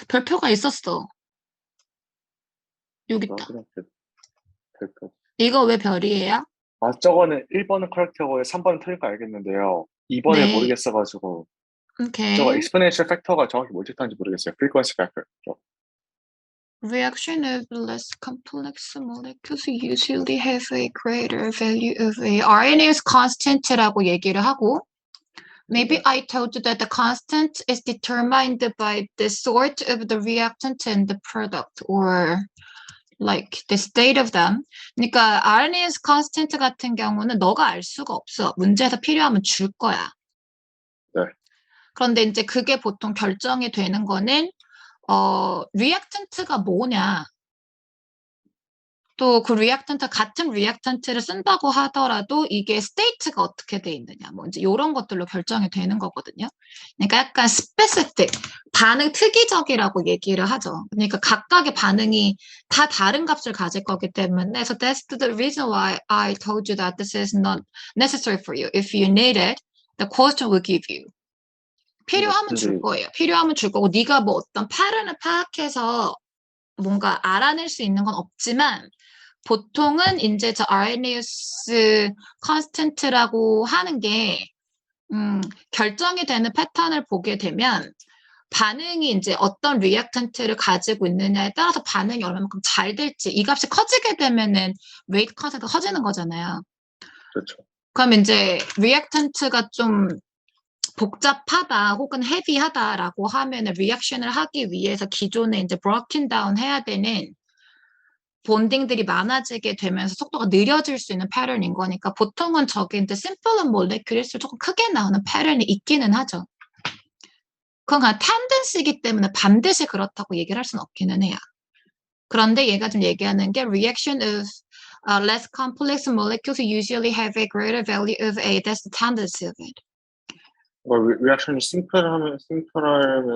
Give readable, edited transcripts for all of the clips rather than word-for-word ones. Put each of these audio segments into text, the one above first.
별표가 있었어. 여기 있다. 그냥 별표. 이거 왜 별이에요? 아, 저거는 1번은 커렉트고 3번은 틀린 거 알겠는데요. 2번을 네. 모르겠어가지고 저거 오케이. exponential factor가 정확히 뭔지 뜻하는지 모르겠어요. frequency factor. Reaction of less complex molecules usually have a greater value of a RNA's constant라고 얘기를 하고 Maybe 네. I told you that the constant is determined by the sort of the reactant and the product or like the state of them. 그러니까 RNA's constant 같은 경우는 너가 알 수가 없어. 문제에서 필요하면 줄 거야. 네. 그런데 이제 그게 보통 결정이 되는 거는 리액턴트가 뭐냐. 또 그 리액턴트 같은 리액턴트를 쓴다고 하더라도 이게 스테이트가 어떻게 돼 있느냐. 뭐 이제 이런 것들로 결정이 되는 거거든요. 그러니까 약간 specific, 반응 특이적이라고 얘기를 하죠. 그러니까 각각의 반응이 다 다른 값을 가질 거기 때문에 so that's the reason why I told you that this is not necessary for you. If you need it, the question will give you. 필요하면 줄 거예요. 필요하면 줄 거고 네가 뭐 어떤 패턴을 파악해서 뭔가 알아낼 수 있는 건 없지만 보통은 이제 저 아레니우스 컨스턴트라고 하는 게 결정이 되는 패턴을 보게 되면 반응이 이제 어떤 리액턴트를 가지고 있느냐에 따라서 반응이 얼마만큼 잘 될지 이 값이 커지게 되면은 웨이트 컨스턴트가 커지는 거잖아요. 그렇죠. 그럼 이제 리액턴트가 좀 복잡하다 혹은 헤비하다라고 하면은 리액션을 하기 위해서 기존에 이제 브로큰 다운 해야 되는 본딩들이 많아지게 되면서 속도가 느려질 수 있는 패턴인 거니까 보통은 저게 이제 심플한 몰레큘일수록 조금 크게 나오는 패턴이 있기는 하죠. 그건 그냥 텐던시이기 때문에 반드시 그렇다고 얘기를 할 수는 없기는 해요. 그런데 얘가 좀 얘기하는 게 reaction of less complex molecules usually have a greater value of A. That's the tendency of it. 리액션이 심플하면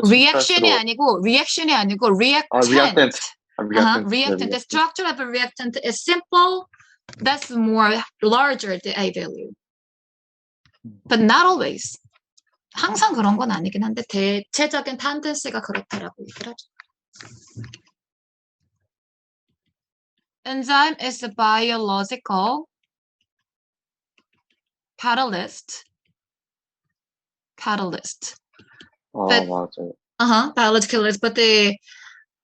reaction이 아니고 reactant. reactant. The structure of a reactant is simple. That's more larger the A value. But not always. 항상 그런 건 아니긴 한데 대체적인 tendency가 그렇다라고 얘기를 하죠. Enzyme is a biological catalyst. But, 맞아요. biological catalyst. But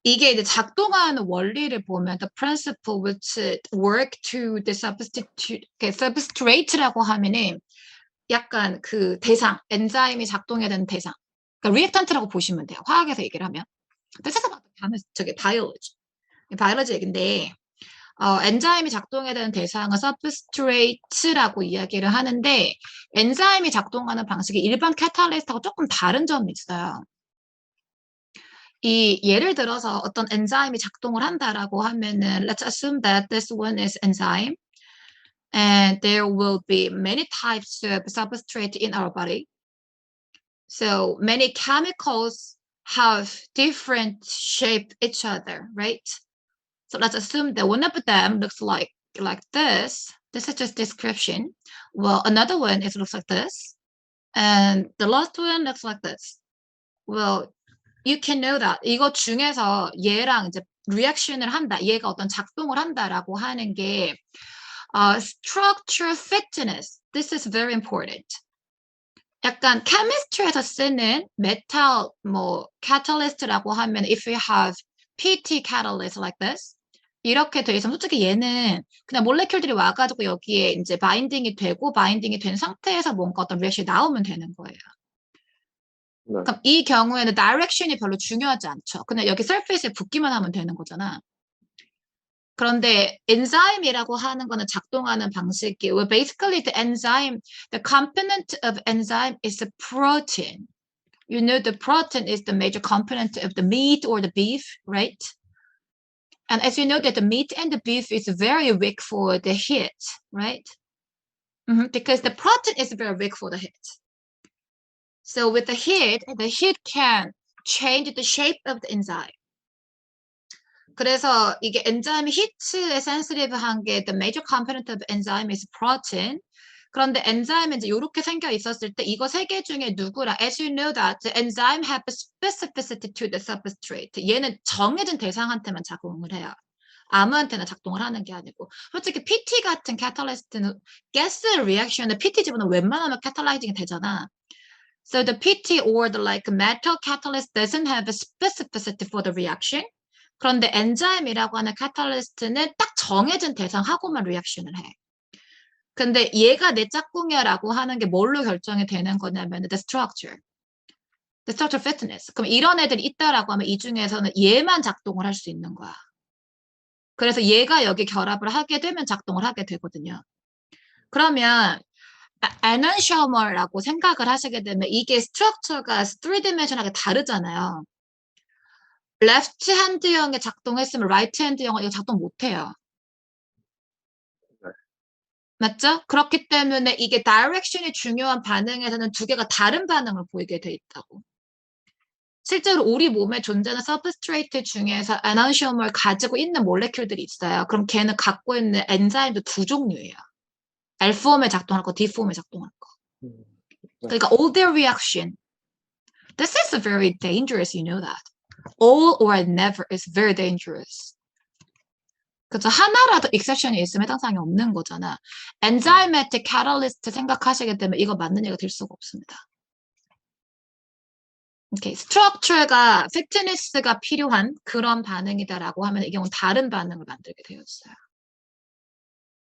이게 이제 작동하는 원리를 보면 the principle which work to the substrate라고 하면은 약간 그 대상, 엔자임이 작동해야 되는 대상. 그러니까 리액턴트라고 보시면 돼요. 화학에서 얘기를 하면. 뜻에서 하면 저게 바이올로지 얘긴데 엔자임이 작동해야 되는 대상은 substrate라고 이야기를 하는데 엔자임이 작동하는 방식이 일반 캐탈리스트하고 조금 다른 점이 있어요. 이 예를 들어서 어떤 엔자임이 작동을 한다라고 하면은 let's assume that this one is enzyme and there will be many types of substrate in our body. So many chemicals have different shape each other, right? So let's assume that one of them looks like this. This is just description. Well, another one looks like this. And the last one looks like this. Well, you can know that 이거 중에서 얘랑 이제 리액션을 한다. 얘가 어떤 작동을 한다라고 하는 게 structure fitness. This is very important. 약간 chemistry에서 쓰는 metal catalyst라고 하면 if you have PT catalyst like this 이렇게 돼 있으면 솔직히 얘는 그냥 몰레큘들이 와가지고 여기에 이제 바인딩이 된 상태에서 뭔가 어떤 리액션이 나오면 되는 거예요. 네. 그럼 이 경우에는 다이렉션이 별로 중요하지 않죠. 그냥 여기 서페이스에 붙기만 하면 되는 거잖아. 그런데 엔자임이라고 하는 거는 작동하는 방식이 well, basically the component of enzyme is the protein. You know the protein is the major component of the meat or the beef, right? And as you know that the meat and the beef is very weak for the heat, right? Because the protein is very weak for the heat. So with the heat can change the shape of the enzyme. 그래서 이게 엔자임이 히트에 센시티브한 게 the major component of enzyme is protein. 그런데 엔자임이 이제 이렇게 생겨 있었을 때 이거 세 개 중에 누구랑 as you know that the enzyme have a specificity to the substrate. 얘는 정해진 대상한테만 작용을 해요. 아무한테나 작동을 하는 게 아니고 솔직히 PT 같은 catalyst는 가스 리액션에 PT 집어넣으면 웬만하면 catalyzing이 되잖아. So the PT or the like metal catalyst doesn't have a specificity for the reaction. 그런데 엔자임이라고 하는 catalyst는 딱 정해진 대상하고만 리액션을 해. 근데 얘가 내 짝꿍이야라고 하는 게 뭘로 결정이 되는 거냐면 the structure fitness. 그럼 이런 애들이 있다라고 하면 이 중에서는 얘만 작동을 할 수 있는 거야. 그래서 얘가 여기 결합을 하게 되면 작동을 하게 되거든요. 그러면 에넌셔머라고 생각을 하시게 되면 이게 스트럭처가 3디멘션하게 다르잖아요. 레프트 핸드형에 작동했으면 라이트 핸드형은 이거 작동 못해요. 네. 맞죠? 그렇기 때문에 이게 다이렉션이 중요한 반응에서는 두 개가 다른 반응을 보이게 돼 있다고. 실제로 우리 몸에 존재하는 서브스트레이트 중에서 에넌시엄을 가지고 있는 몰레큘들이 있어요. 그럼 걔는 갖고 있는 엔자임도 두 종류예요. L 폼에 작동할 거, D 폼에 작동할 거. 네. 그러니까 all their reaction. This is very dangerous, you know that. All or never is very dangerous. 그래서 하나라도 exception이 있으면 해당사항이 없는 거잖아. enzymatic catalyst 생각하시게 되면 이거 맞는 얘기가 될 수가 없습니다. 오케이, 스트럭처가 피트니스가 필요한 그런 반응이다라고 하면 이 경우는 다른 반응을 만들게 되었어요.